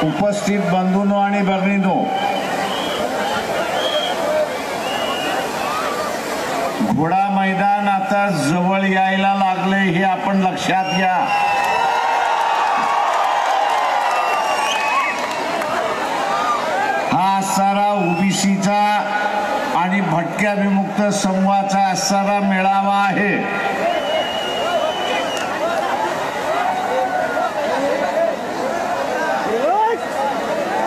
उपस्थित बंधूंनो आणि भगिनींनो, घोडा मैदान आता जवळ यायला लागले हे आपण लक्षात घ्या। हा सारा ओबीसीचा आणि भटक्या विमुक्त समूहाचा सारा मेळावा आहे।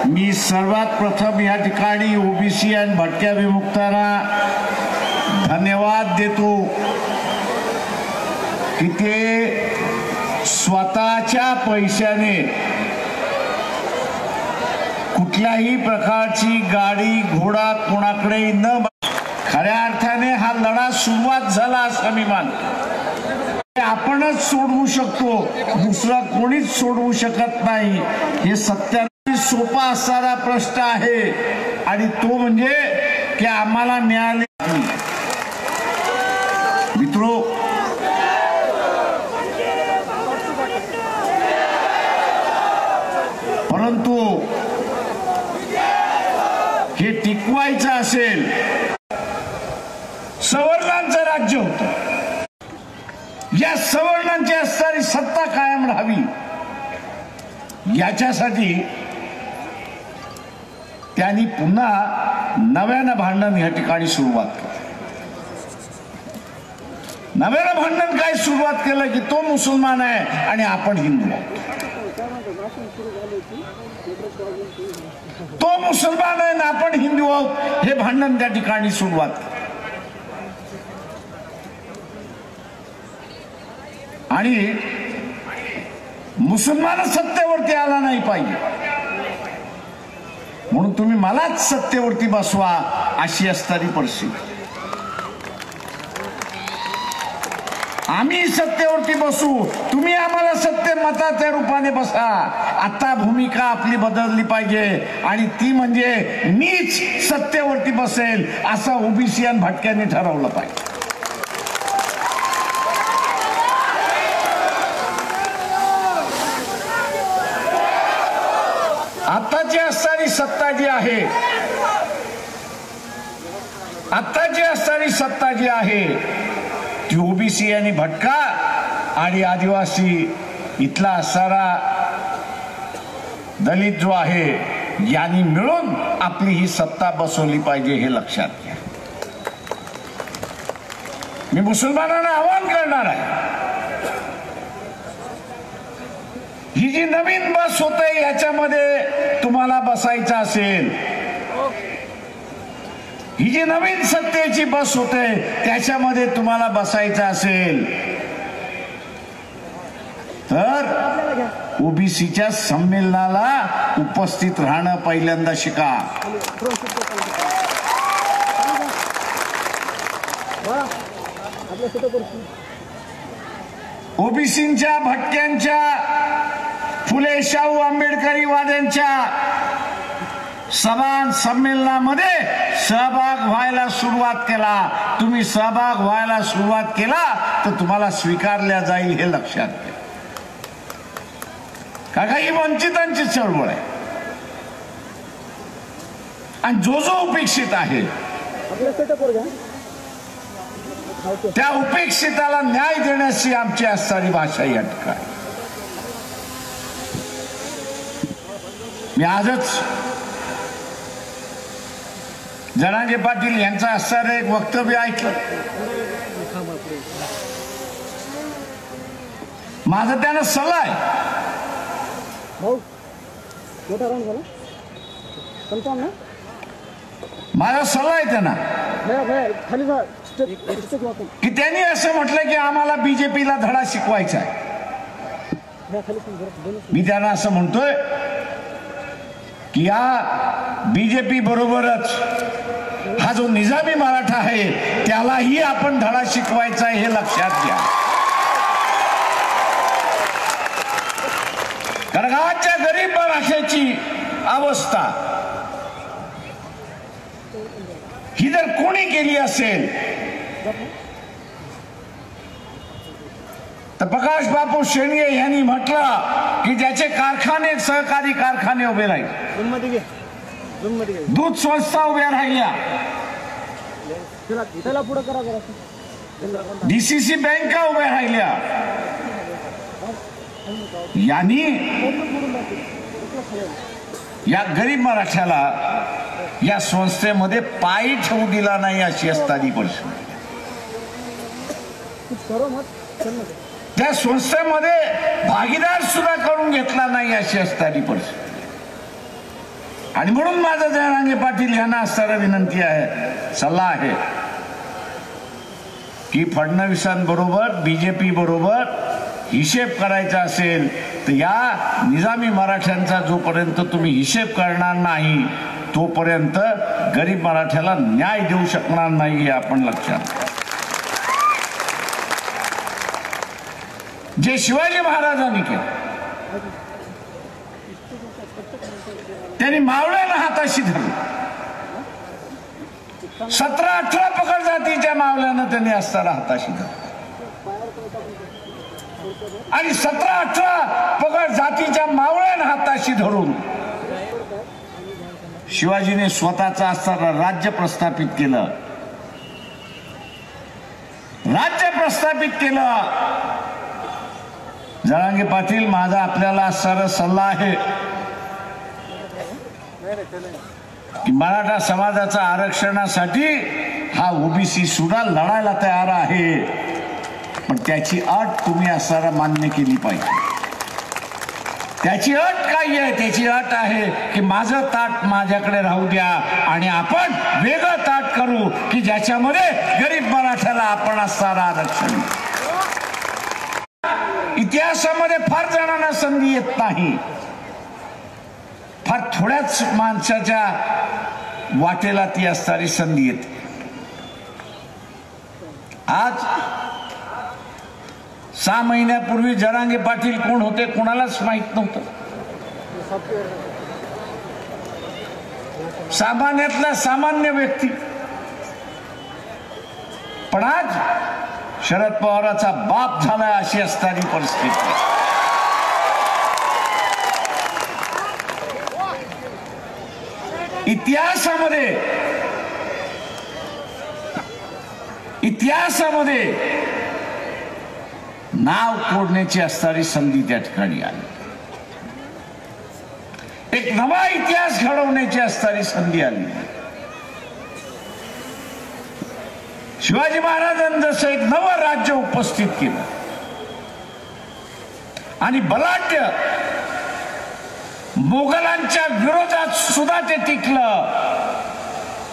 मी सर्वात प्रथम या ठिकाणी ओबीसी आणि भटक्या विमुक्तांना धन्यवाद देतो की ते स्वतःच्या पैशाने कुठल्याही प्रकारची गाडी घोडा कोणाकडे न, खऱ्या अर्थाने हा लढा सुरुवात झाला असं मी मानतो। आपणच सोडवू शकतो, दुसरा कोणीच सोडवू शकत नाही। हे सत्याने सोपा असणारा प्रश्न आहे आणि तो म्हणजे की आम्हाला मिळाले। मित्रो, परंतु हे टिकवायचं असेल, सवर्णांचं राज्य होतं, या सवर्णांची असणारी सत्ता कायम राहावी याच्यासाठी त्यांनी पुन्हा नव्यानं भांडण या ठिकाणी सुरुवात केली। नव्यानं भांडण काय सुरुवात केलं की तो मुसलमान आहे आणि आपण हिंदू आहोत, तो मुसलमान आहे आणि आपण हिंदू आहोत, हे भांडण त्या ठिकाणी सुरुवात केलं। आणि मुसलमान सत्तेवरती आला नाही पाहिजे म्हणून तुम्ही मलाच सत्तेवरती बसवा अशी असणारी परिस्थिती। आम्ही सत्तेवरती बसू, तुम्ही आम्हाला सत्ते मताच्या रूपाने बसा। आता भूमिका आपली बदलली पाहिजे आणि ती म्हणजे मीच सत्तेवरती बसेल असं ओबीसी आणि भटक्यांनी ठरवलं पाहिजे। आताची असणारी सत्ता जी आहे, आताची असणारी सत्ता जी आहे ती ओबीसी आणि भटका आणि आदिवासी इथला असणारा दलित जो आहे यांनी मिळून आपली ही सत्ता बसवली पाहिजे हे लक्षात घ्या। मी मुसलमानांना आवाहन करणार आहे, ही जी नवीन बस होते याच्यामध्ये तुम्हाला बसायचं असेल, ही जी नवीन सत्तेची बस होते त्याच्यामध्ये तुम्हाला बसायचं असेल तर ओबीसीच्या संमेलनाला उपस्थित राहणं पहिल्यांदा शिका। ओबीसींच्या, भटक्यांच्या, फुले शाहू आंबेडकरी वाद्यांच्या सभा संमेलनामध्ये सहभाग व्हायला सुरुवात केला, तुम्ही सहभाग व्हायला सुरुवात केला तर तुम्हाला स्वीकारल्या जाईल हे लक्षात घ्या। कारण ही वंचितांची चळवळ आहे आणि जो जो उपेक्षित आहे त्या उपेक्षिताला न्याय देण्याची आमची असणारी भाषा या ठिकाणी। मी आजच जरांगे पाटील यांचं असणारं एक वक्तव्य ऐकलं, माझा त्यांना सल्ला आहे, माझा सल्ला आहे त्यांना की त्यांनी असं म्हटलं की आम्हाला बीजेपीला धडा शिकवायचा आहे। मी त्यांना असं म्हणतोय की या बीजेपी बरोबरच हा जो निजामी मराठा आहे त्यालाही आपण धडा शिकवायचा आहे हे लक्षात घ्या। कारण आजच्या गरीब मराठ्याची अवस्था ही जर कोणी केली असेल तर तर प्रकाश बापू शेंडगे यांनी म्हटलं की ज्याचे कारखाने सहकारी कारखाने उभे राहील, दूध संस्था उभ्या राहिल्या, डीसीसी बँका उभ्या राहिल्या, यांनी या गरीब मराठ्याला या संस्थेमध्ये पाय ठेवू दिला नाही अशी असतानी परिस्थिती, त्या संस्थेमध्ये भागीदार सुद्धा करून घेतला नाही अशी असतानी परिस्थिती. आणि म्हणून माझं जयरांगे पाटील यांना असणारी विनंती आहे, सल्ला आहे की फडणवीसांबरोबर बीजेपी बरोबर हिशेब करायचा असेल तर या निजामी मराठ्यांचा जोपर्यंत तुम्ही हिशेब करणार नाही तोपर्यंत गरीब मराठ्याला न्याय देऊ शकणार नाही हे आपण लक्षात. जे शिवाजी महाराजांनी केलं त्यांनी मावळ्याला हाताशी धरलं, 17-18 पकड जातीच्या मावळ्यानं त्यांनी असताना हाताशी धरलं आणि 17-18 पकड जातीच्या मावळ्यानं हाताशी धरून शिवाजीने स्वतःचा असताना राज्य प्रस्थापित केलं. राज्य प्रस्थापित केलं. जरांगे पाटील, माझा आपल्याला असणारा सल्ला आहे की मराठा समाजाच्या आरक्षणासाठी हा ओबीसी सुद्धा लढायला तयार आहे, पण त्याची अट तुम्ही असणारा मान्य केली पाहिजे. त्याची अट काय आहे? त्याची अट आहे की माझं ताट माझ्याकडे राहू द्या आणि आपण वेगळं ताट करू की ज्याच्यामध्ये गरीब मराठ्याला आपण असणारा आरक्षण. इतिहासामध्ये फार जणांना संधी येत नाही, फार थोड्याच माणसाच्या वाटेला ती असणारी संधी येते. आज 6 महिन्यापूर्वी जरांगे पाटील कोण होते कोणालाच माहित नव्हतं. सामान्यातला सामान्य व्यक्ती. पण आज शरद पवाराचा बाप झाला अशी असणारी परिस्थिती. इतिहासामध्ये नाव कोडण्याची असणारी संधी त्या ठिकाणी आली. एक नवा इतिहास घडवण्याची असणारी संधी आली. शिवाजी महाराजांनी जसं एक नवं राज्य उपस्थित केलं आणि बलाढ्य मोगलांच्या विरोधात सुद्धा ते टिकलं,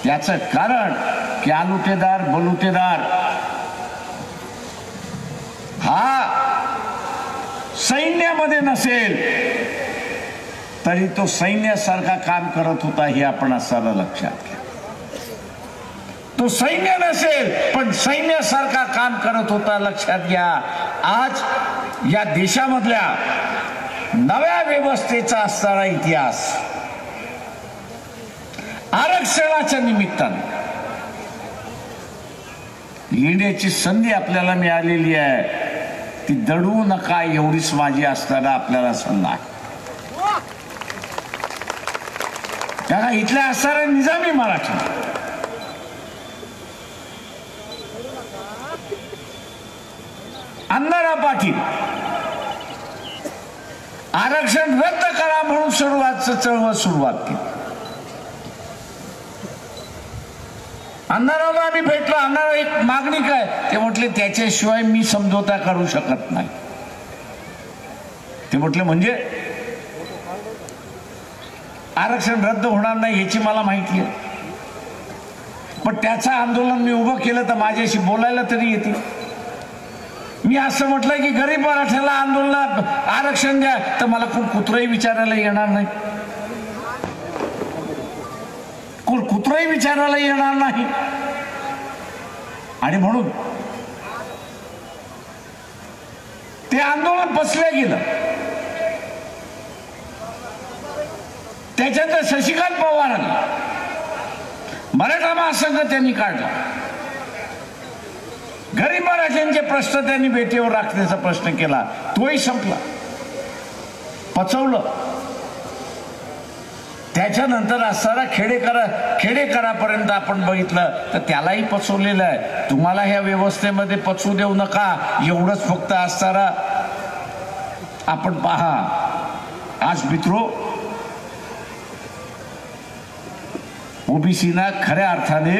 त्याचं कारण की आलुटेदार बलुटेदार हा सैन्यामध्ये नसेल तरी तो सैन्यासारखा काम करत होता हे आपण असं लक्षात घ्या. तो सैन्य नसेल पण सैन्यासारखा काम करत होता, लक्षात घ्या. आज या देशामधल्या नव्या व्यवस्थेचा असणारा इतिहास आरक्षणाच्या निमित्ताने लिहिण्याची संधी आपल्याला मिळालेली आहे. ती दडू नका एवढीच माझी असताना आपल्याला सल्ला आहे. त्याला इथल्या असणाऱ्या निजामी मराठी अण्णाराव पाटील आरक्षण रद्द करा म्हणून चळवळ सुरुवात केली. अण्णारावला आम्ही भेटलो. अण्णाराव एक मागणी काय? ते म्हटले त्याच्याशिवाय मी समझोता करू शकत नाही. ते म्हटले म्हणजे आरक्षण रद्द होणार नाही याची मला माहिती आहे, पण त्याचं आंदोलन मी उभं केलं तर माझ्याशी बोलायला तरी येते. मी असं म्हटलं की गरीब मराठ्याला आंदोलनात आरक्षण द्या तर मला कोण कुत्रही विचारायला येणार नाही, कोण कुत्रही विचारायला येणार नाही. आणि म्हणून ते आंदोलन पचलं गेलं. त्याच्यानंतर शशिकांत पवारांनी मराठा महासंघ त्यांनी काढला गरीब मराठ्यांचे प्रश्न त्यांनी बेटीवर राखण्याचा प्रश्न केला, तोही संपला, पचवलं. त्याच्यानंतर असणारा खेडेकरापर्यंत आपण बघितलं तर त्यालाही पचवलेलं आहे. तुम्हाला ह्या व्यवस्थेमध्ये पचवू देऊ नका एवढंच फक्त असणारा आपण पहा. आज मित्रो, ओबीसीना खऱ्या अर्थाने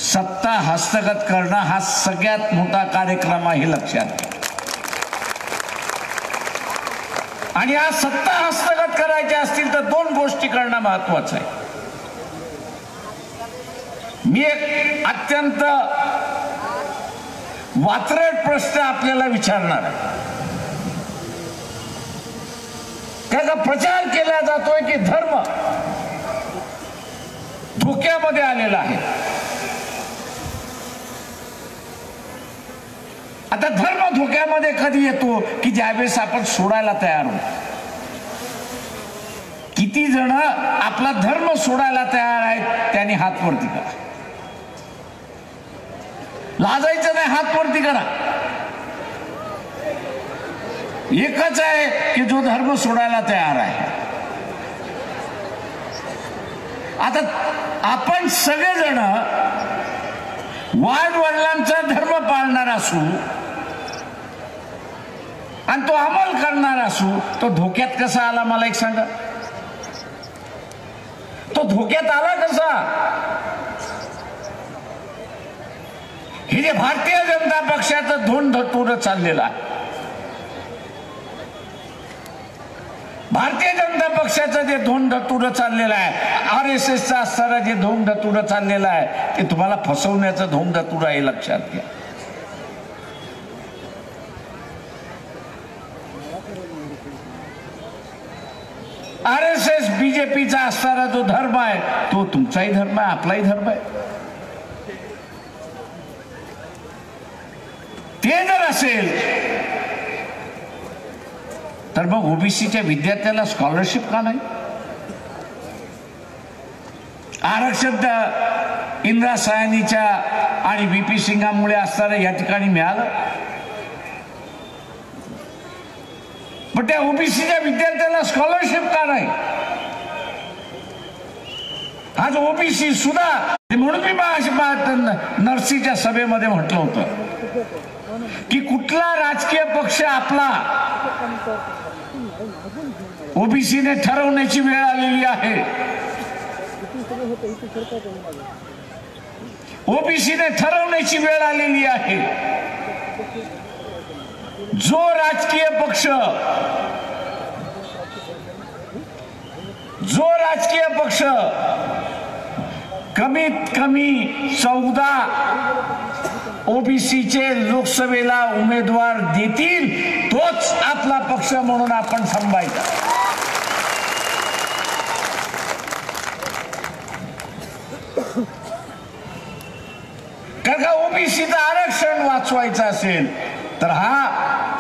सत्ता हस्तगत करणं हा सगळ्यात मोठा कार्यक्रम आहे, लक्षात घ्या. आणि आज सत्ता हस्तगत करायच्या असतील तर दोन गोष्टी करणं महत्वाचं आहे. मी एक अत्यंत वात्रट प्रश्न आपल्याला विचारणार आहे. त्याचा प्रचार केला जातोय की धर्म धोक्यामध्ये आलेला आहे. आता धर्म धोक्यामध्ये कधी येतो की ज्यावेळेस आपण सोडायला तयार होतो. किती जण आपला धर्म सोडायला तयार आहेत त्यांनी हात वरती करा. लाजायचं नाही, हात वरती करा. एकच आहे की जो धर्म सोडायला तयार आहे. आता आपण सगळेजण वडिलांचा धर्म पाळणार असू आणि तो अंमल करणार असू, तो धोक्यात कसा आला मला एक सांगा. तो धोक्यात आला कसा? हे जे भारतीय जनता पक्षाचं धोंडधतूर चाललेलं आहे, भारतीय जनता पक्षाचं जे धोंडधतूर चाललेलं आहे, RSSचं असणारं जे धोंडधतूर चाललेलं आहे, ते तुम्हाला फसवण्याचं धोंडधतूर आहे, लक्षात घ्या. RSS बीजेपीचा असणारा जो धर्म आहे तो तुमचाही धर्म आहे, आपलाही धर्म आहे. ते जर असेल तर मग ओबीसीच्या विद्यार्थ्याला स्कॉलरशिप का नाही? आरक्षण इंदिरा सायानीच्या आणि VP सिंगामुळे असणारं या ठिकाणी मिळालं, पण त्या ओबीसीच्या विद्यार्थ्याला स्कॉलरशिप का नाही? आज ओबीसी सुद्धा, म्हणून मी नरसीच्या सभेमध्ये म्हटलं होतं की कुठला राजकीय पक्ष आपला ओबीसीने ठरवण्याची वेळ आलेली आहे. ओबीसीने ठरवण्याची वेळ आलेली आहे. जो राजकीय पक्ष कमीत कमी 14 ओबीसीचे लोकसभेला उमेदवार देतील तोच आपला पक्ष म्हणून आपण समजायचा. कारण का ओबीसीचं आरक्षण वाचवायचं असेल तर हा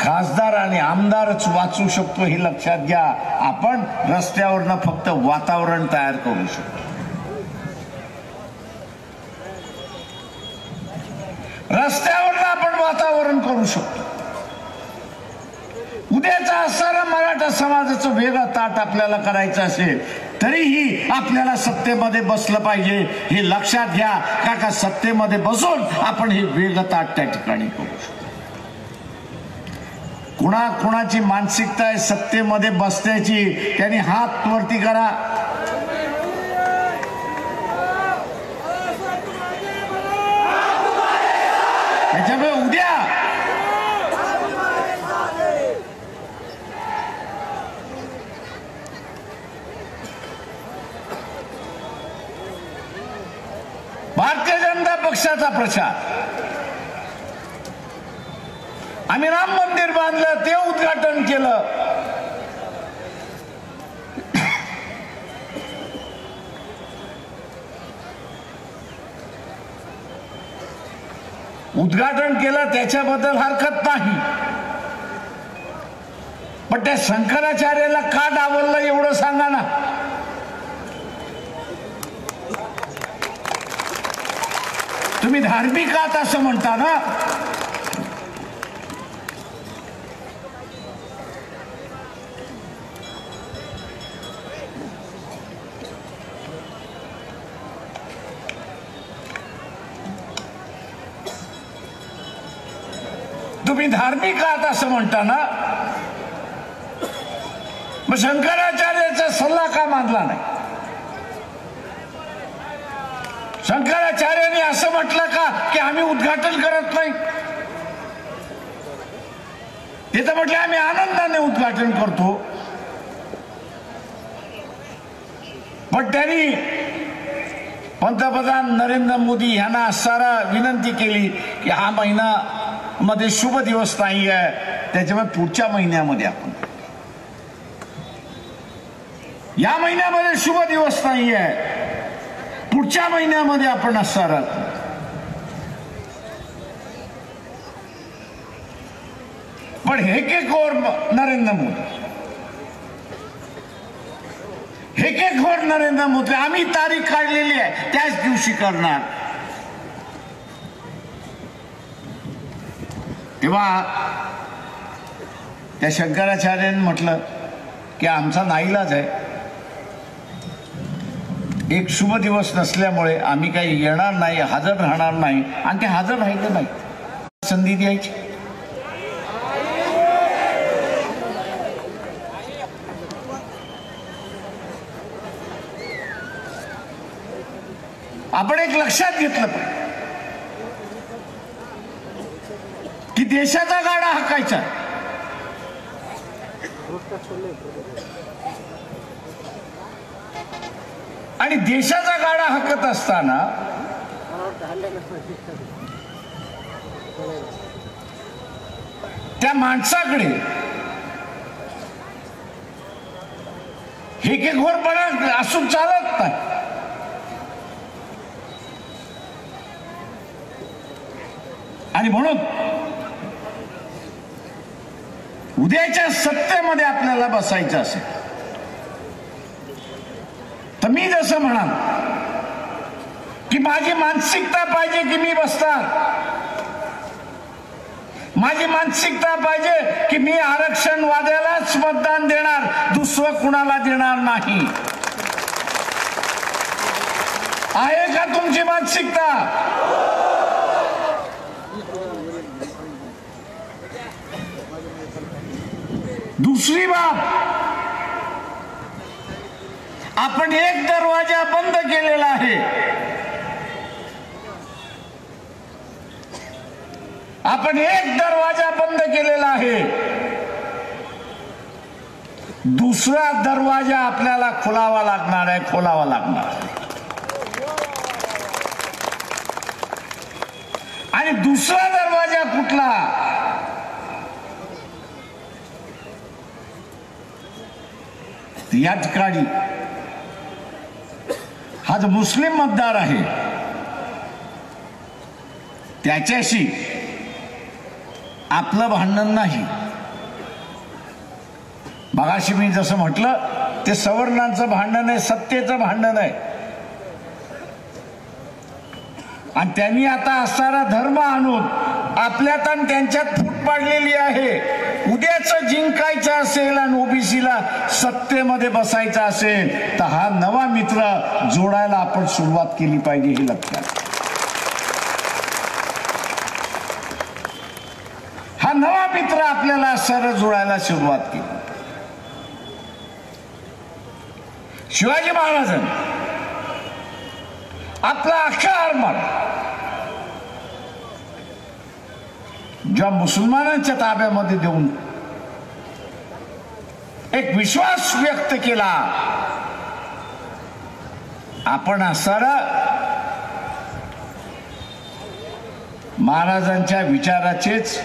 खासदार आणि आमदारच वाचू शकतो, हे लक्षात घ्या. आपण रस्त्यावरनं फक्त वातावरण तयार करू शकतो. रस्त्यावरनं आपण वातावरण करू शकतो. उद्याचा असणारा मराठा समाजाचं वेगळं ताट आपल्याला करायचं असेल तरीही आपल्याला सत्तेमध्ये बसलं पाहिजे, हे लक्षात घ्या. का सत्तेमध्ये बसून आपण हे वेगळं ताट त्या ठिकाणी करू शकतो. कुणाची मानसिकता आहे सत्तेमध्ये बसण्याची, त्यांनी हात वरती करा. त्याच्यामुळे उद्या भारतीय जनता पक्षाचा प्रचार, आम्ही राम मंदिर बांधलं, ते उद्घाटन केलं. उद्घाटन केलं त्याच्याबद्दल हरकत नाही, पण त्या शंकराचार्याला का डावललं एवढं सांगा ना. तुम्ही तुम्ही धार्मिक आहात असं म्हणता ना, तुम्ही धार्मिक आहात असं म्हणता ना, मग शंकराचार्याचा सल्ला का मानला नाही? शंकराचार्यांनी असं म्हटलं का की आम्ही उद्घाटन करत नाही? ते तर म्हटलं आम्ही आनंदाने उद्घाटन करतो. पण त्यांनी पंतप्रधान नरेंद्र मोदी यांना सारा विनंती केली की हा महिना मध्ये शुभ दिवस नाही आहे, त्याच्यामुळे पुढच्या महिन्यामध्ये आपण, या महिन्यामध्ये शुभ दिवस नाही आहे, पुढच्या महिन्यामध्ये आपण असणार. पण हेकेखोर नरेंद्र मोदी आम्ही तारीख काढलेली आहे त्याच दिवशी करणार. तेव्हा त्या शंकराचार्यांनी म्हटलं की आमचा नाईलाज आहे, एक शुभ दिवस नसल्यामुळे आम्ही काही येणार नाही, हजर राहणार नाही. आणि ते हजर राहिले नाही, संधी द्यायची. आपण एक लक्षात घेतलं पाहिजे की देशाचा गाडा हाकायचा, आणि देशाचा गाडा हाकत असताना त्या माणसाकडे हेकेखोरपणा असून चालत नाही. आणि म्हणून उद्याच्या सत्तेमध्ये आपल्याला बसायचं असेल तर मी जसं म्हणाल की माझी मानसिकता पाहिजे की मी बसणार, माझी मानसिकता पाहिजे की मी आरक्षणवाद्यालाच मतदान देणार, दुसरं कुणाला देणार नाही. आहे का तुमची मानसिकता? दुसरी बाब, आपण एक दरवाजा बंद केलेला आहे. आपण एक दरवाजा बंद केलेला आहे, दुसरा दरवाजा आपल्याला खोलावा लागणार आहे, खोलावा लागणार. आणि दुसरा दरवाजा कुठला? या ठिकाणी हा जो मुस्लिम मतदार आहे त्याच्याशी आपलं भांडण नाही. मगाशी मी जसं म्हटलं ते सवर्णांचं भांडण आहे, सत्तेचं भांडण आहे. आणि त्यांनी आता असणारा धर्म आणून आपल्यात आणि त्यांच्यात फूट पाडलेली आहे. उद्याच जिंकायचं असेल आणि ओबीसीला सत्तेमध्ये बसायचं असेल तर हा नवा मित्र जोडायला आपण सुरुवात केली पाहिजे, हे लक्षात. हा नवा मित्र आपल्याला सरळ जोडायला सुरुवात केली. शिवाजी महाराजांनी आपला अख्खा आरमार ज्या मुसलमानांच्या ताब्यामध्ये देऊन एक विश्वास व्यक्त केला, आपण असणारा महाराजांच्या विचाराचेच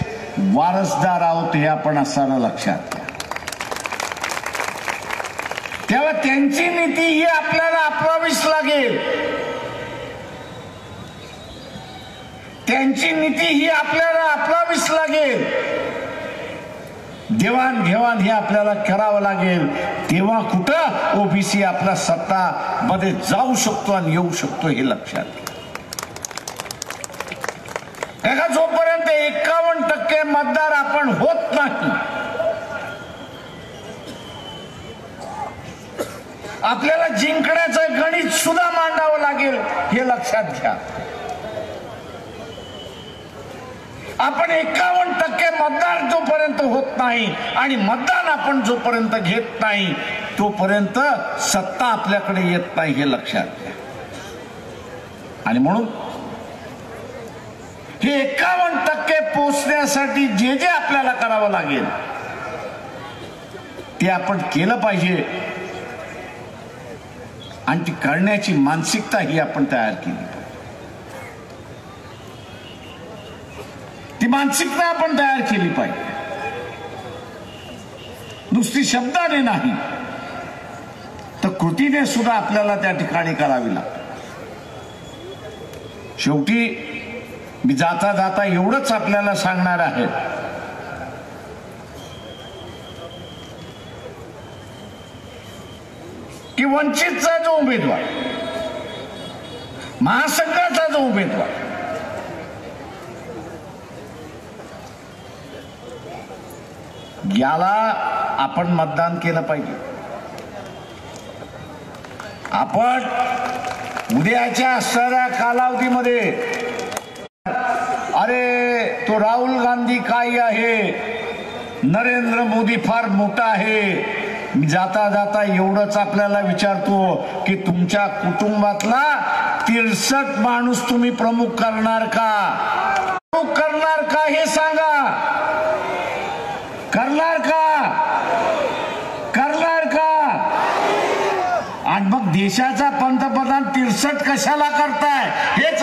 वारसदार आहोत हे आपण असणारा लक्षात घ्या. तेव्हा त्यांची नीती ही आपल्याला अपनावीच लागेल, त्यांची नीती ही आपल्याला अपनावीच लागेल. देवाणघेवाण हे आपल्याला करावं लागेल. तेव्हा कुठं ओबीसी आपला सत्ता मध्ये जाऊ शकतो आणि येऊ शकतो हे लक्षात घ्या. मतदार आपण होत नाही. आपल्याला जिंकण्याचं गणित सुद्धा मांडावं लागेल हे लक्षात घ्या. आपण 51% मतदार जोपर्यंत होत नाही आणि मतदान आपण जोपर्यंत घेत नाही तोपर्यंत सत्ता आपल्याकडे येत नाही हे लक्षात घ्या. आणि म्हणून हे 51% पोचण्यासाठी जे जे आपल्याला करावं लागेल ते आपण केलं पाहिजे आणि ती करण्याची मानसिकता ही आपण तयार केली. ती मानसिकता आपण तयार केली पाहिजे. नुसती शब्दाने नाही तर कृतीने सुद्धा आपल्याला त्या ठिकाणी करावी लागते. शेवटी मी जाता जाता एवढंच आपल्याला सांगणार आहे की वंचितचा जो उमेदवार, महासंघाचा जो उमेदवार याला आपण मतदान केलं पाहिजे. आपण उद्याच्या असणाऱ्या कालावधीमध्ये अरे तो राहुल गांधी काय आहे, नरेंद्र मोदी फार मोठा आहे. मी जाता जाता एवढंच आपल्याला विचारतो की तुमच्या कुटुंबातला 63 माणूस तुम्ही प्रमुख करणार का? प्रमुख करणार का हे सांगा. करणार का? करणार का? आणि मग देशाचा पंतप्रधान 63 कशाला करताय हेच